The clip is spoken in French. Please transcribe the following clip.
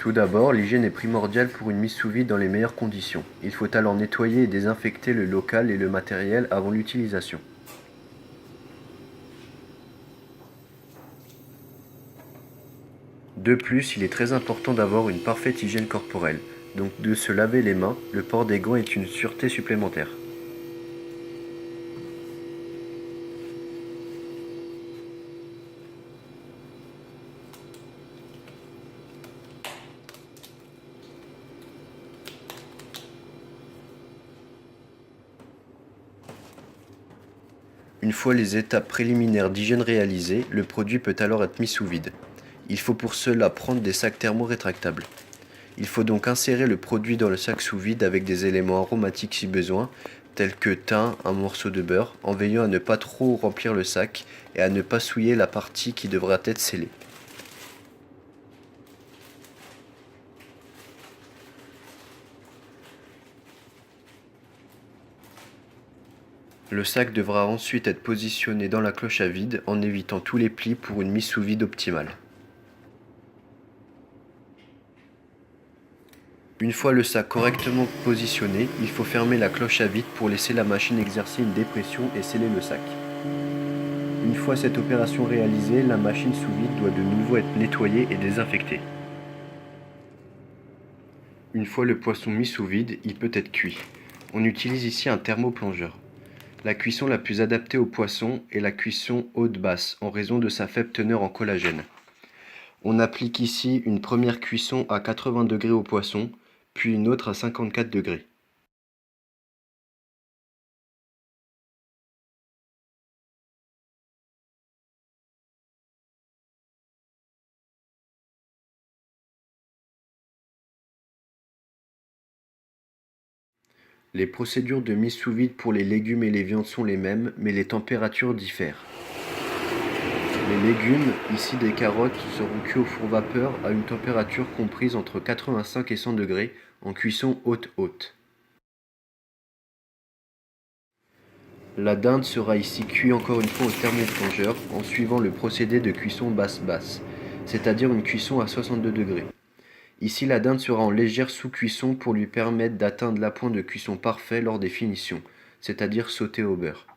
Tout d'abord, l'hygiène est primordiale pour une mise sous vide dans les meilleures conditions. Il faut alors nettoyer et désinfecter le local et le matériel avant l'utilisation. De plus, il est très important d'avoir une parfaite hygiène corporelle, donc de se laver les mains, le port des gants est une sûreté supplémentaire. Une fois les étapes préliminaires d'hygiène réalisées, le produit peut alors être mis sous vide. Il faut pour cela prendre des sacs thermo-rétractables. Il faut donc insérer le produit dans le sac sous vide avec des éléments aromatiques si besoin, tels que thym, un morceau de beurre, en veillant à ne pas trop remplir le sac et à ne pas souiller la partie qui devra être scellée. Le sac devra ensuite être positionné dans la cloche à vide en évitant tous les plis pour une mise sous vide optimale. Une fois le sac correctement positionné, il faut fermer la cloche à vide pour laisser la machine exercer une dépression et sceller le sac. Une fois cette opération réalisée, la machine sous vide doit de nouveau être nettoyée et désinfectée. Une fois le poisson mis sous vide, il peut être cuit. On utilise ici un thermoplongeur. La cuisson la plus adaptée au poisson est la cuisson haute-basse en raison de sa faible teneur en collagène. On applique ici une première cuisson à 80 degrés au poisson, puis une autre à 54 degrés. Les procédures de mise sous vide pour les légumes et les viandes sont les mêmes, mais les températures diffèrent. Les légumes, ici des carottes, seront cuits au four vapeur à une température comprise entre 85 et 100 degrés en cuisson haute-haute. La dinde sera ici cuite encore une fois au thermoplongeur en suivant le procédé de cuisson basse-basse, c'est-à-dire une cuisson à 62 degrés. Ici, la dinde sera en légère sous-cuisson pour lui permettre d'atteindre l'appoint de cuisson parfait lors des finitions, c'est-à-dire sautée au beurre.